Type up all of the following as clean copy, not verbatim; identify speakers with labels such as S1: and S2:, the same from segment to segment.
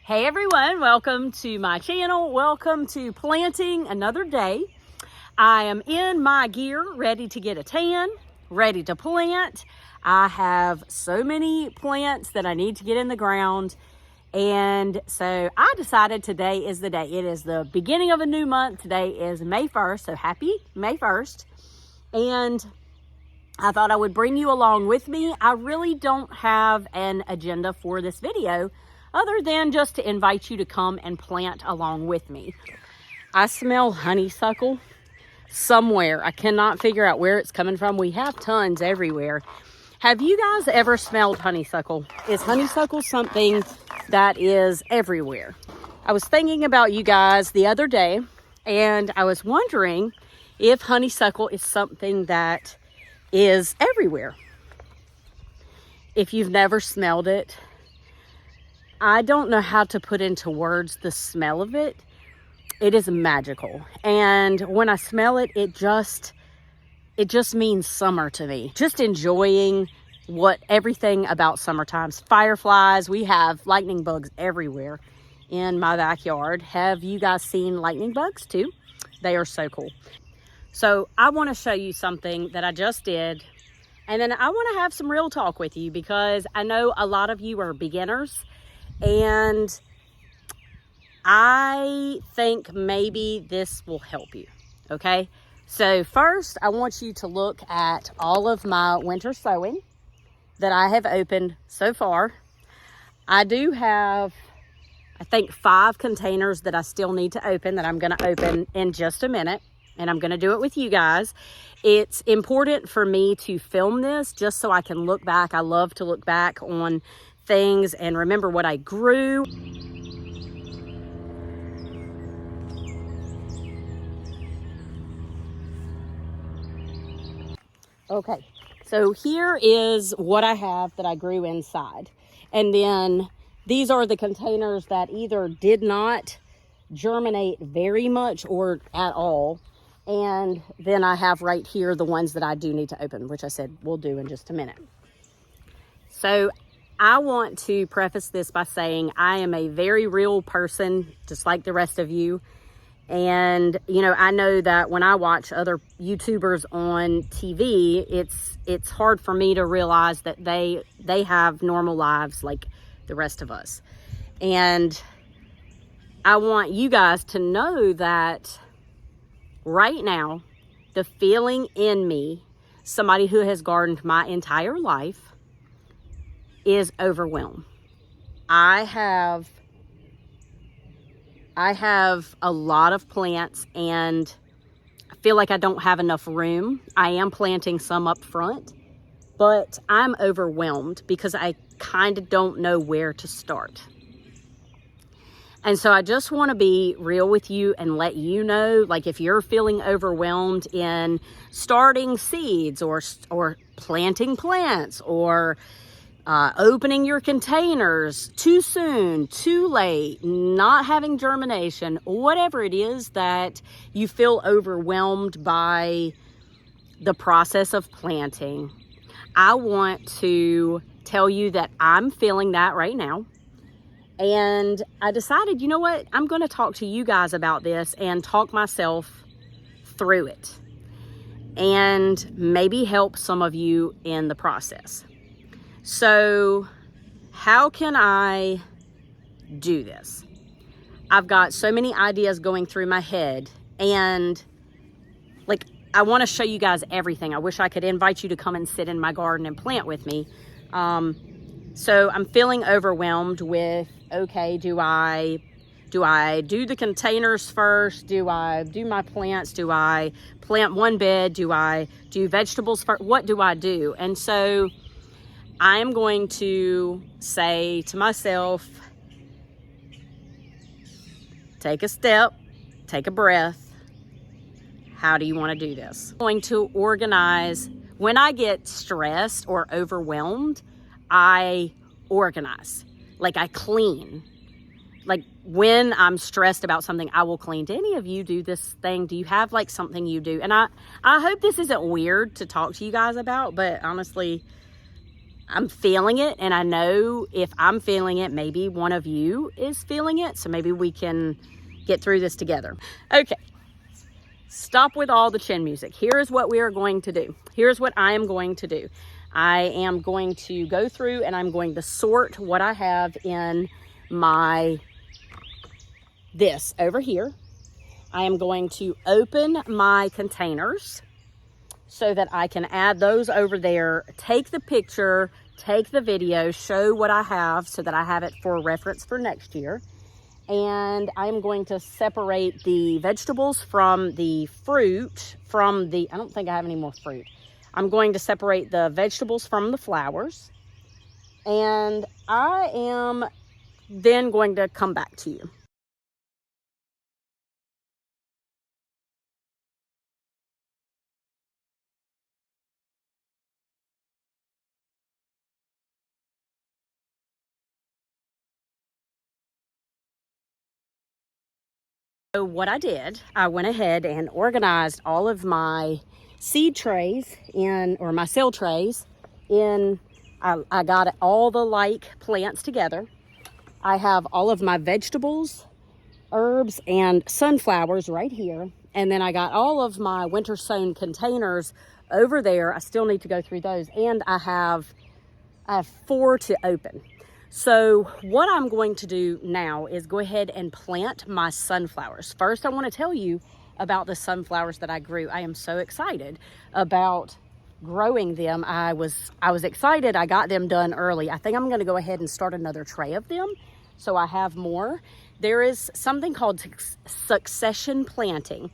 S1: Hey everyone, welcome to my channel. Welcome to planting another day. I am in my gear, ready to get a tan, ready to plant. I have so many plants that I need to get in the ground. And so I decided today is the day. It is the beginning of a new month. Today is May 1st, so happy May 1st. And I thought I would bring you along with me. I really don't have an agenda for this video other than just to invite you to come and plant along with me. I smell honeysuckle somewhere. I cannot figure out where it's coming from. We have tons everywhere. Have you guys ever smelled honeysuckle? Is honeysuckle something that is everywhere? I was thinking about you guys the other day, and I was wondering if honeysuckle is something that is everywhere. If you've never smelled it, I don't know how to put into words the smell of it. It is magical. And when I smell it, it just means summer to me. Just enjoying everything about summertime. Fireflies, we have lightning bugs everywhere in my backyard. Have you guys seen lightning bugs too? They are so cool. So I want to show you something that I just did. And then I want to have some real talk with you because I know a lot of you are beginners. And I think maybe this will help you, okay? So first, I want you to look at all of my winter sowing that I have opened so far. I do have, I think, 5 containers that I still need to open that I'm going to open in just a minute. And I'm going to do it with you guys. It's important for me to film this just so I can look back. I love to look back on things and remember what I grew. Okay, so here is what I have that I grew inside. And then these are the containers that either did not germinate very much or at all. And then I have right here the ones that I do need to open, which I said we'll do in just a minute. So I want to preface this by saying I am a very real person, just like the rest of you. And, you know, I know that when I watch other YouTubers on TV, it's hard for me to realize that they have normal lives like the rest of us. And I want you guys to know that right now, the feeling in me, somebody who has gardened my entire life, is overwhelmed. I have a lot of plants and I feel like I don't have enough room. I am planting some up front, but I'm overwhelmed because I kind of don't know where to start. And so I just want to be real with you and let you know, like, if you're feeling overwhelmed in starting seeds or planting plants or opening your containers too soon, too late, not having germination, whatever it is that you feel overwhelmed by the process of planting, I want to tell you that I'm feeling that right now. And I decided, you know what, I'm going to talk to you guys about this and talk myself through it and maybe help some of you in the process. So how can I do this? I've got so many ideas going through my head, and like, I want to show you guys everything. I wish I could invite you to come and sit in my garden and plant with me. So I'm feeling overwhelmed with, okay, do I do the containers first? Do I do my plants? Do I plant one bed? Do I do vegetables first? What do I do? And so I am going to say to myself, take a step, take a breath. How do you want to do this? I'm going to organize. When I get stressed or overwhelmed, I organize. Like, I clean. Like, when I'm stressed about something, I will clean. Do any of you do this thing? Do you have like something you do? And I hope this isn't weird to talk to you guys about, but honestly, I'm feeling it, and I know if I'm feeling it, maybe one of you is feeling it, so maybe we can get through this together. Okay, stop with all the chin music. Here is what we are going to do. Here's what I am going to do. I am going to go through and I'm going to sort what I have in this over here. I am going to open my containers so that I can add those over there, take the picture, take the video, show what I have so that I have it for reference for next year. And I'm going to separate the vegetables from the fruit, I don't think I have any more fruit. I'm going to separate the vegetables from the flowers. And I am then going to come back to you. So what I did, I went ahead and organized all of my seed trays or my cell trays I got all the like plants together. I have all of my vegetables, herbs, and sunflowers right here. And then I got all of my winter sown containers over there. I still need to go through those. And I have 4 to open. So what I'm going to do now is go ahead and plant my sunflowers. First, I want to tell you about the sunflowers that I grew. I am so excited about growing them. I was excited. I got them done early. I think I'm going to go ahead and start another tray of them so I have more. There is something called succession planting.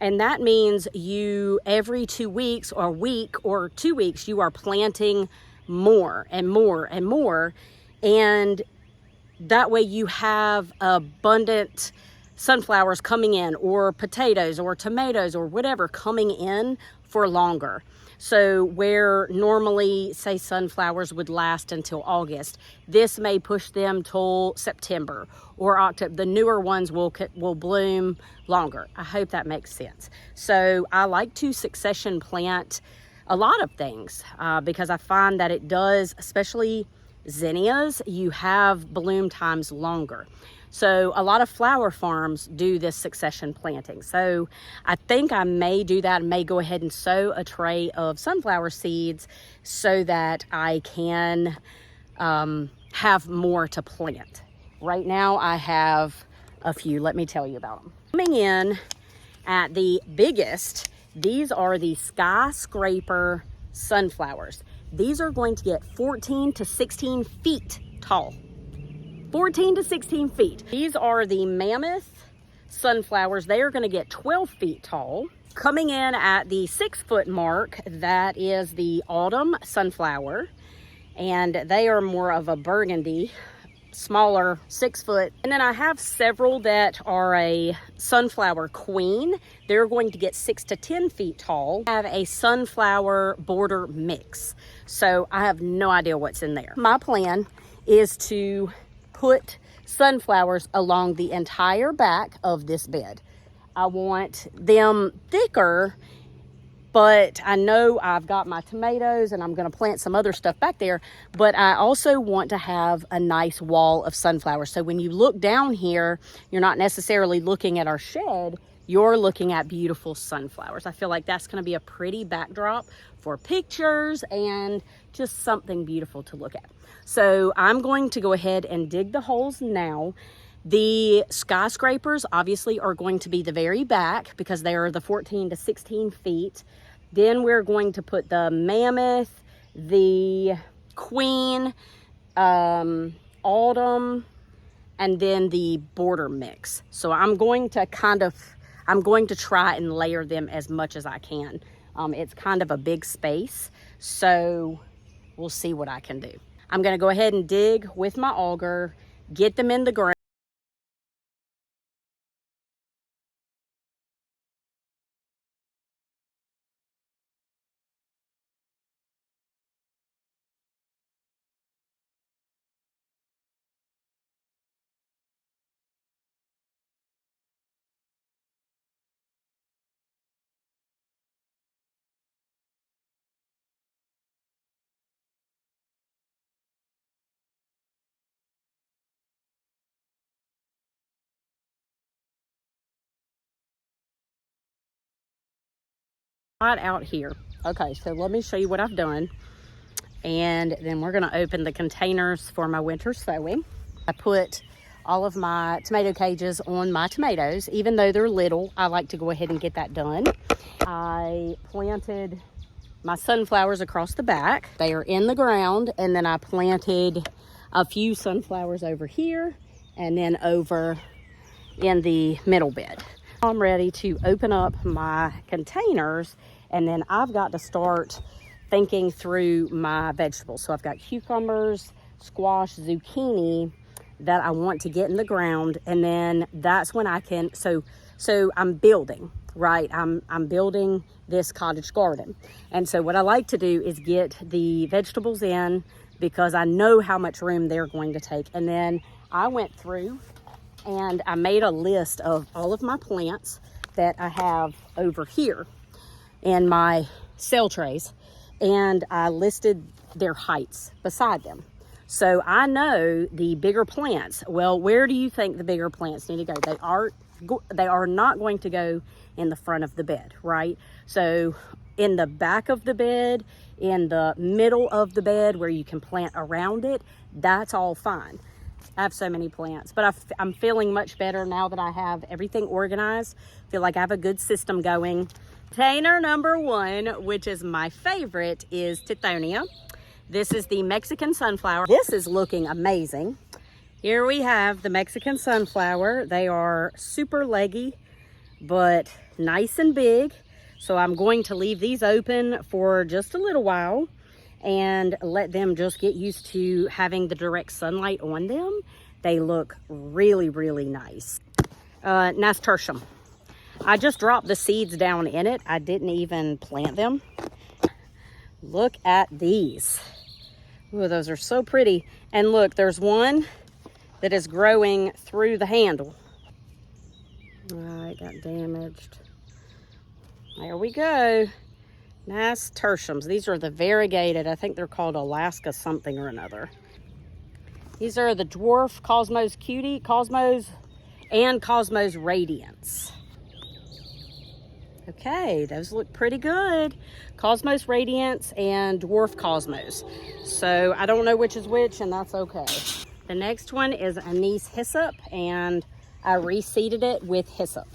S1: And that means you every 2 weeks or a week or 2 weeks, you are planting more and more and more. And that way you have abundant sunflowers coming in, or potatoes or tomatoes or whatever coming in for longer. So where normally, say, sunflowers would last until August, this may push them till September or October. The newer ones will bloom longer. I hope that makes sense. So I like to succession plant a lot of things because I find that it does, especially zinnias, you have bloom times longer. So a lot of flower farms do this succession planting. So I think I may do that. I may go ahead and sow a tray of sunflower seeds so that I can have more to plant. Right now I have a few. Let me tell you about them. Coming in at the biggest, these are the skyscraper sunflowers. These are going to get 14 to 16 feet tall. 14 to 16 feet. These are the mammoth sunflowers. They are going to get 12 feet tall. Coming in at the 6-foot mark, that is the autumn sunflower. And they are more of a burgundy, smaller, 6 foot. And then I have several that are a sunflower queen. They're going to get 6 to 10 feet tall. I have a sunflower border mix. So I have no idea what's in there. My plan is to put sunflowers along the entire back of this bed. I want them thicker, but I know I've got my tomatoes and I'm going to plant some other stuff back there, but I also want to have a nice wall of sunflowers. So when you look down here, you're not necessarily looking at our shed, you're looking at beautiful sunflowers. I feel like that's going to be a pretty backdrop for pictures and just something beautiful to look at. So I'm going to go ahead and dig the holes now. The skyscrapers obviously are going to be the very back because they are the 14 to 16 feet. Then we're going to put the mammoth, the queen, autumn, and then the border mix. So I'm going to try and layer them as much as I can. It's kind of a big space, so we'll see what I can do. I'm going to go ahead and dig with my auger, get them in the ground. Right out here. Okay, so let me show you what I've done. And then we're gonna open the containers for my winter sowing. I put all of my tomato cages on my tomatoes. Even though they're little, I like to go ahead and get that done. I planted my sunflowers across the back. They are in the ground, and then I planted a few sunflowers over here and then over in the middle bed. I'm ready to open up my containers, and then I've got to start thinking through my vegetables. So I've got cucumbers, squash, zucchini that I want to get in the ground, and then that's when I can, so I'm building, right? I'm building this cottage garden. And so what I like to do is get the vegetables in because I know how much room they're going to take. And then I went through and I made a list of all of my plants that I have over here in my cell trays, and I listed their heights beside them. So I know the bigger plants. Well, where do you think the bigger plants need to go? They are not going to go in the front of the bed, right? So in the back of the bed, in the middle of the bed where you can plant around it, that's all fine. I have so many plants, but I'm feeling much better now that I have everything organized. I feel like I have a good system going. Container number 1, which is my favorite, is Tithonia. This is the Mexican sunflower. This is looking amazing. Here we have the Mexican sunflower. They are super leggy, but nice and big. So I'm going to leave these open for just a little while and let them just get used to having the direct sunlight on them. They look really, really nice. Nasturtium. I just dropped the seeds down in it. I didn't even plant them. Look at these. Oh, those are so pretty. And look, there's one that is growing through the handle. It got damaged. There we go. Nasturtiums. These are the variegated. I think they're called Alaska something or another. These are the dwarf Cosmos Cutie, Cosmos, and Cosmos Radiance. Okay, those look pretty good. Cosmos Radiance and Dwarf Cosmos. So I don't know which is which, and that's okay. The next one is Anise Hyssop, and I reseeded it with hyssop.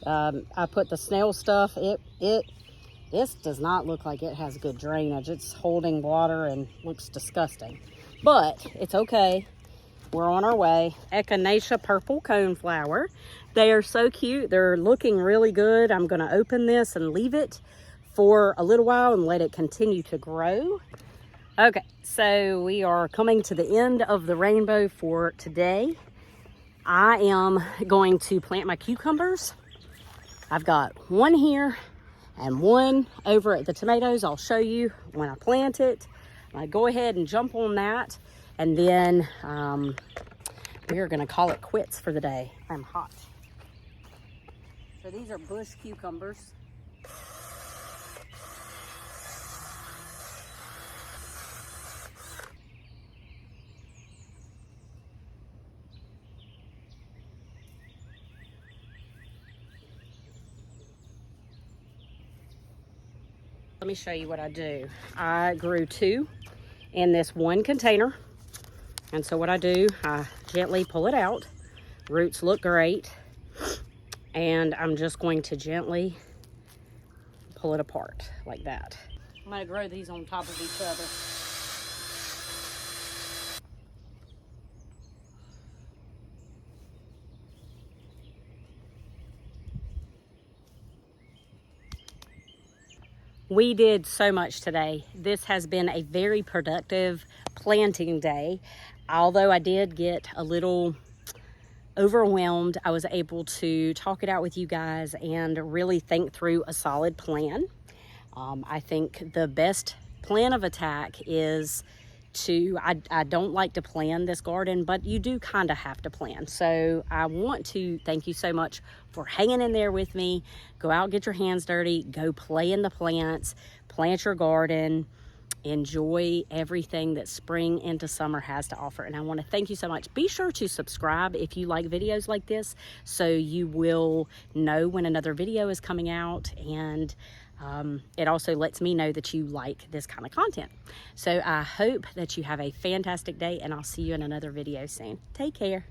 S1: I put the snail stuff. This does not look like it has good drainage. It's holding water and looks disgusting, but it's okay. We're on our way. Echinacea purple coneflower. They are so cute. They're looking really good. I'm gonna open this and leave it for a little while and let it continue to grow. Okay, so we are coming to the end of the rainbow for today. I am going to plant my cucumbers. I've got one here and one over at the tomatoes. I'll show you when I plant it. I go ahead and jump on that, and then we are gonna call it quits for the day. I'm hot. So these are bush cucumbers. Let me show you what I do. I grew 2 in this one container. And so what I do, I gently pull it out. Roots look great. And I'm just going to gently pull it apart like that. I'm gonna grow these on top of each other. We did so much today. This has been a very productive planting day. Although I did get a little overwhelmed, I was able to talk it out with you guys and really think through a solid plan. I think the best plan of attack is I don't like to plan this garden, but you do kind of have to plan. So I want to thank you so much for hanging in there with me. Go out, get your hands dirty, go play in the plants, plant your garden, enjoy everything that spring into summer has to offer. And I want to thank you so much. Be sure to subscribe if you like videos like this, so you will know when another video is coming out, and it also lets me know that you like this kind of content. So I hope that you have a fantastic day, and I'll see you in another video soon. Take care.